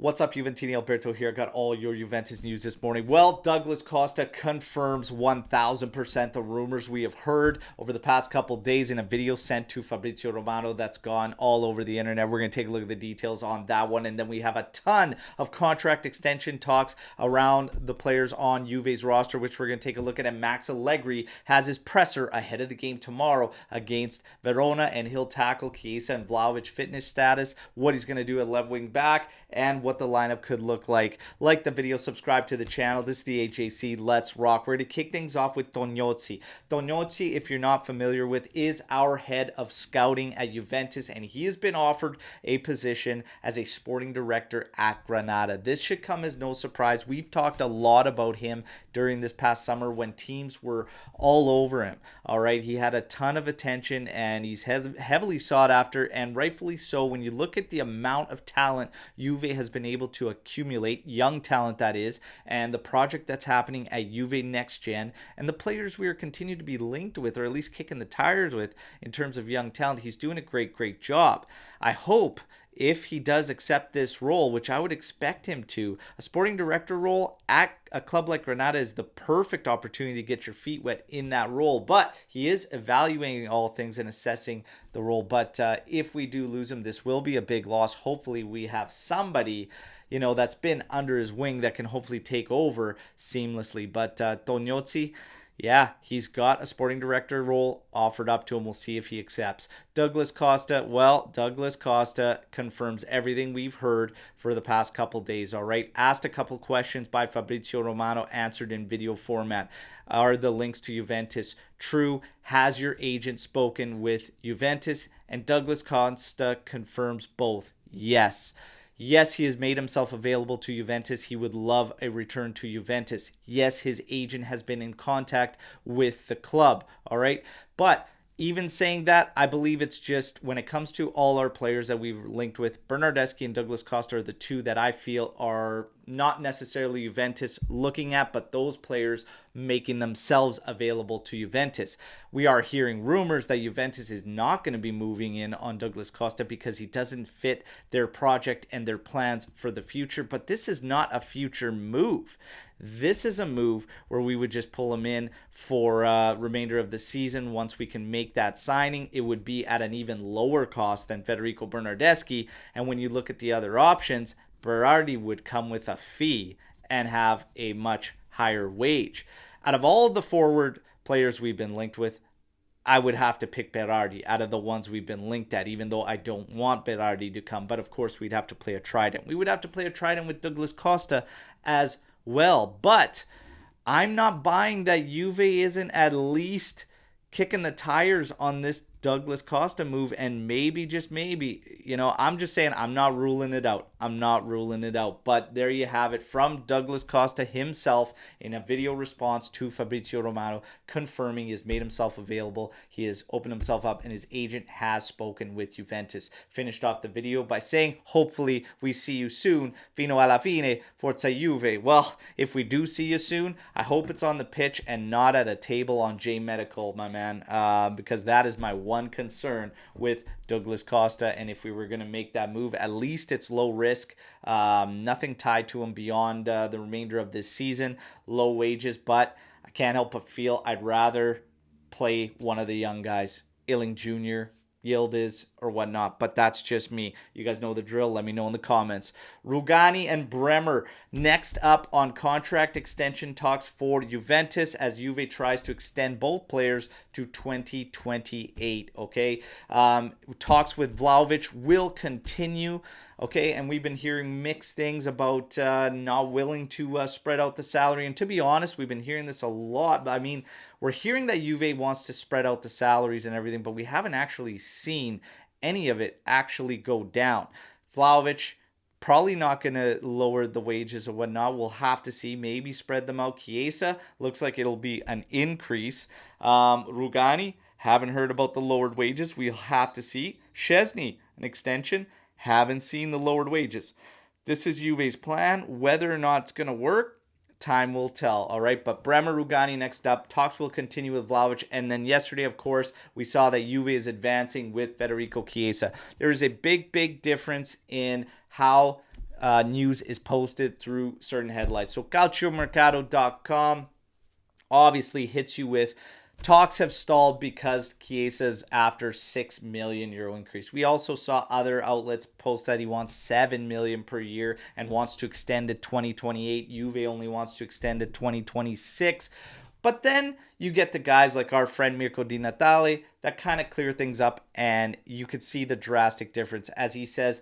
What's up, Juventini? Alberto here. Got all your Juventus news this morning. Well, Douglas Costa confirms 1000% the rumors we have heard over the past couple days in a video sent to Fabrizio Romano that's gone all over the internet. We're going to take a look at the details on that one. And then we have a ton of contract extension talks around the players on Juve's roster, which we're going to take a look at. And Max Allegri has his presser ahead of the game tomorrow against Verona, and he'll tackle Chiesa and Vlahovic fitness status, what he's going to do at left wing back, and what the lineup could look like. Like the video, subscribe to the channel. This is the HAC. Let's rock. We're going to kick things off with Tognozzi. Tognozzi, if you're not familiar with, is our head of scouting at Juventus, and he has been offered a position as a sporting director at Granada. This should come as no surprise. We've talked a lot about him during this past summer when teams were all over him. All right, he had a ton of attention, and he's heavily sought after, and rightfully so. When you look at the amount of talent Juve has been able to accumulate, young talent that is, and the project that's happening at Juve Next Gen, and the players we are continuing to be linked with, or at least kicking the tires with in terms of young talent, he's doing a great job. I hope if he does accept this role, which I would expect him to, a sporting director role at a club like Granada is the perfect opportunity to get your feet wet in that role. But he is evaluating all things and assessing the role. But if we do lose him, this will be a big loss. Hopefully we have somebody, that's been under his wing that can hopefully take over seamlessly. But Tognozzi, yeah, he's got a sporting director role offered up to him. We'll see if he accepts. Douglas Costa, well, Douglas Costa confirms everything we've heard for the past couple days, all right? Asked a couple questions by Fabrizio Romano, answered in video format. Are the links to Juventus true? Has your agent spoken with Juventus? And Douglas Costa confirms both. Yes. Yes, he has made himself available to Juventus. He would love a return to Juventus. Yes, his agent has been in contact with the club, all right? But even saying that, I believe it's just when it comes to all our players that we've linked with, Bernardeschi and Douglas Costa are the two that I feel are not necessarily Juventus looking at, but those players making themselves available to Juventus. We are hearing rumors that Juventus is not going to be moving in on Douglas Costa because he doesn't fit their project and their plans for the future. But this is not a future move. This is a move where we would just pull him in for remainder of the season. Once we can make that signing, it would be at an even lower cost than Federico Bernardeschi. And when you look at the other options, Berardi would come with a fee and have a much higher wage. Out of all of the forward players we've been linked with, I would have to pick Berardi out of the ones we've been linked at, even though I don't want Berardi to come. But of course, we'd have to play a trident. We would have to play a trident with Douglas Costa as well. But I'm not buying that Juve isn't at least kicking the tires on this Douglas Costa move, and maybe, just maybe, I'm just saying, I'm not ruling it out. But there you have it from Douglas Costa himself in a video response to Fabrizio Romano, confirming he has made himself available. He has opened himself up, and his agent has spoken with Juventus. Finished off the video by saying, hopefully we see you soon. Fino alla fine, forza Juve. Well, if we do see you soon, I hope it's on the pitch and not at a table on J Medical, my man, because that is my one concern with Douglas Costa. And if we were going to make that move, at least it's low risk, nothing tied to him beyond the remainder of this season, low wages. But I can't help but feel I'd rather play one of the young guys, Illing Jr., Yildiz, or whatnot, but that's just me. You guys know the drill. Let me know in the comments. Rugani and Bremer next up on contract extension talks for Juventus as Juve tries to extend both players to 2028. Okay, talks with Vlahovic will continue. Okay, and we've been hearing mixed things about not willing to spread out the salary. And to be honest, we've been hearing this a lot. I mean, we're hearing that Juve wants to spread out the salaries and everything, but we haven't actually seen any of it actually go down. Vlahovic probably not going to lower the wages or whatnot. We'll have to see. Maybe spread them out. Chiesa looks like it'll be an increase. Rugani, haven't heard about the lowered wages. We'll have to see. Szczesny, an extension. Haven't seen the lowered wages. This is Juve's plan. Whether or not it's going to work, time will tell, all right? But Bremer, Rugani next up. Talks will continue with Vlahovic. And then yesterday, of course, we saw that Juve is advancing with Federico Chiesa. There is a big difference in how news is posted through certain headlines. So calciomercato.com obviously hits you with talks have stalled because Chiesa's after €6 million increase. We also saw other outlets post that he wants $7 million per year and wants to extend to 2028. Juve only wants to extend to 2026. But then you get the guys like our friend Mirko Di Natale that kind of clear things up, and you could see the drastic difference. As he says,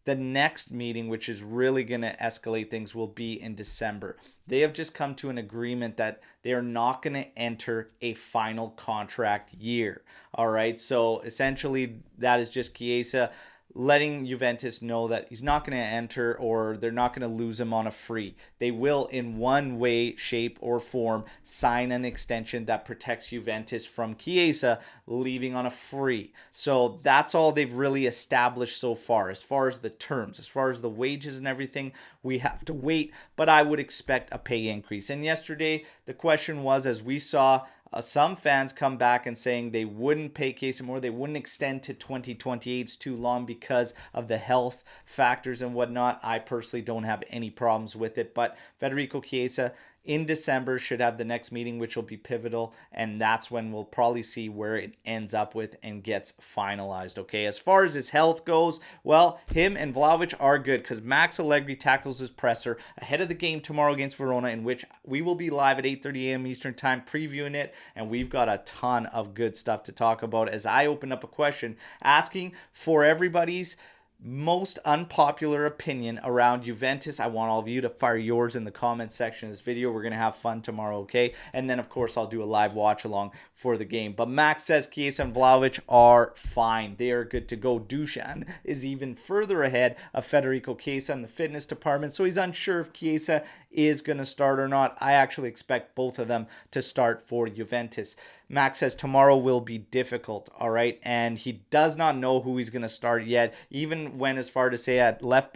the next meeting, which is really going to escalate things, will be in December. They have just come to an agreement that they are not going to enter a final contract year. All right. So essentially, that is just Chiesa letting Juventus know that he's not going to enter, or they're not going to lose him on a free. They will, in one way, shape, or form, sign an extension that protects Juventus from Chiesa leaving on a free. So that's all they've really established so far. As far as the terms, as far as the wages and everything, we have to wait, but I would expect a pay increase. And yesterday, the question was, as we saw, some fans come back and saying they wouldn't pay Chiesa more, they wouldn't extend to 2028. It's too long because of the health factors and whatnot. I personally don't have any problems with it, but Federico Chiesa in December should have the next meeting, which will be pivotal, and that's when we'll probably see where it ends up with and gets finalized. Okay, as far as his health goes, well, him and Vlahovic are good because Max Allegri tackles his presser ahead of the game tomorrow against Verona, in which we will be live at 8:30 a.m. Eastern Time previewing it, and we've got a ton of good stuff to talk about as I open up a question asking for everybody's most unpopular opinion around Juventus. I want all of you to fire yours in the comment section of this video. We're going to have fun tomorrow, okay? And then, of course, I'll do a live watch along for the game. But Max says Chiesa and Vlahovic are fine. They are good to go. Dusan is even further ahead of Federico Chiesa in the fitness department, so he's unsure if Chiesa is going to start or not. I actually expect both of them to start for Juventus. Max says tomorrow will be difficult, all right? And he does not know who he's going to start yet. Even went as far to say at left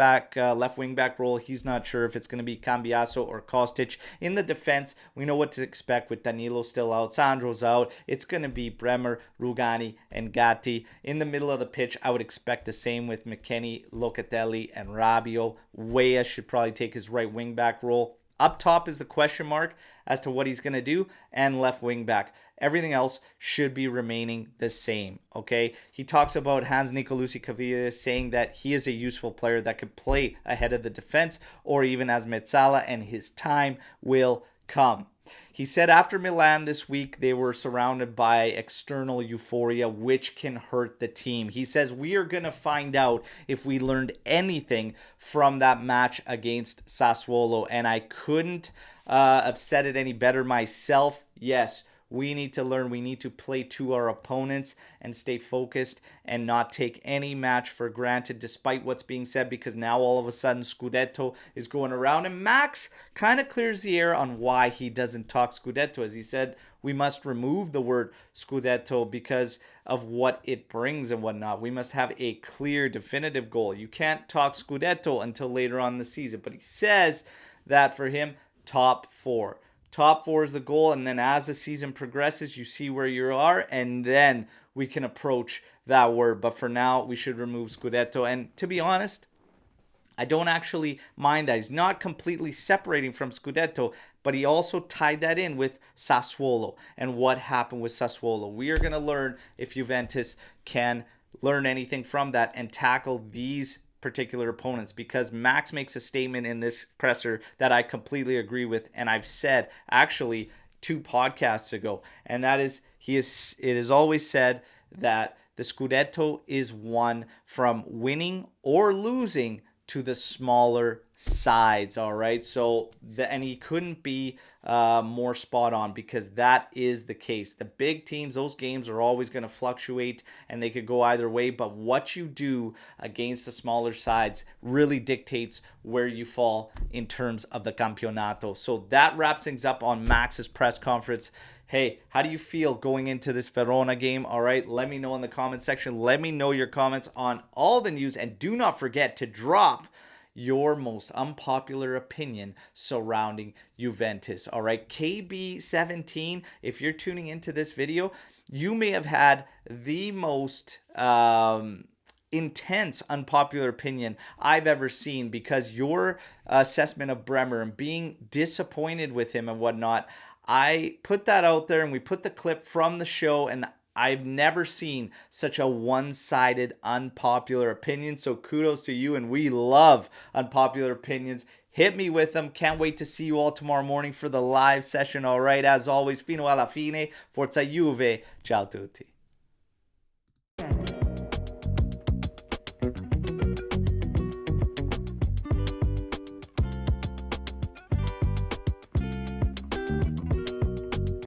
wing back role, he's not sure if it's going to be Cambiaso or Kostic. In the defense, we know what to expect with Danilo still out, Sandro's out. It's going to be Bremer, Rugani, and Gatti. In the middle of the pitch, I would expect the same with McKennie, Locatelli, and Rabiot. Weah should probably take his right wing back role. Up top is the question mark as to what he's going to do, and left wing back. Everything else should be remaining the same, okay? He talks about Hans Nicolucci Cavilla saying that he is a useful player that could play ahead of the defense or even as Mezzala, and his time will come. He said after Milan this week, they were surrounded by external euphoria, which can hurt the team. He says, we are going to find out if we learned anything from that match against Sassuolo. And I couldn't have said it any better myself. Yes, we need to learn. We need to play to our opponents and stay focused and not take any match for granted, despite what's being said, because now all of a sudden Scudetto is going around. And Max kind of clears the air on why he doesn't talk Scudetto. As he said, we must remove the word Scudetto because of what it brings and whatnot. We must have a clear, definitive goal. You can't talk Scudetto until later on in the season. But he says that for him, top four. Top four is the goal, and then as the season progresses, you see where you are, and then we can approach that word. But for now, we should remove Scudetto. And to be honest, I don't actually mind that. He's not completely separating from Scudetto, but he also tied that in with Sassuolo and what happened with Sassuolo. We are going to learn if Juventus can learn anything from that and tackle these particular opponents, because Max makes a statement in this presser that I completely agree with, and I've said actually 2 podcasts ago, and that is it is always said that the Scudetto is won from winning or losing to the smaller sides, all right? So, and he couldn't be more spot on, because that is the case. The big teams, those games are always going to fluctuate, and they could go either way, but what you do against the smaller sides really dictates where you fall in terms of the Campionato. So that wraps things up on Max's press conference. Hey, how do you feel going into this Verona game? All right, let me know in the comment section. Let me know your comments on all the news, and do not forget to drop your most unpopular opinion surrounding Juventus. All right, KB17, if you're tuning into this video, you may have had the most intense unpopular opinion I've ever seen, because your assessment of Bremer and being disappointed with him and whatnot, I put that out there and we put the clip from the show, and I've never seen such a one-sided unpopular opinion. So kudos to you, and we love unpopular opinions. Hit me with them. Can't wait to see you all tomorrow morning for the live session. All right, as always, fino alla fine, forza Juve. Ciao tutti.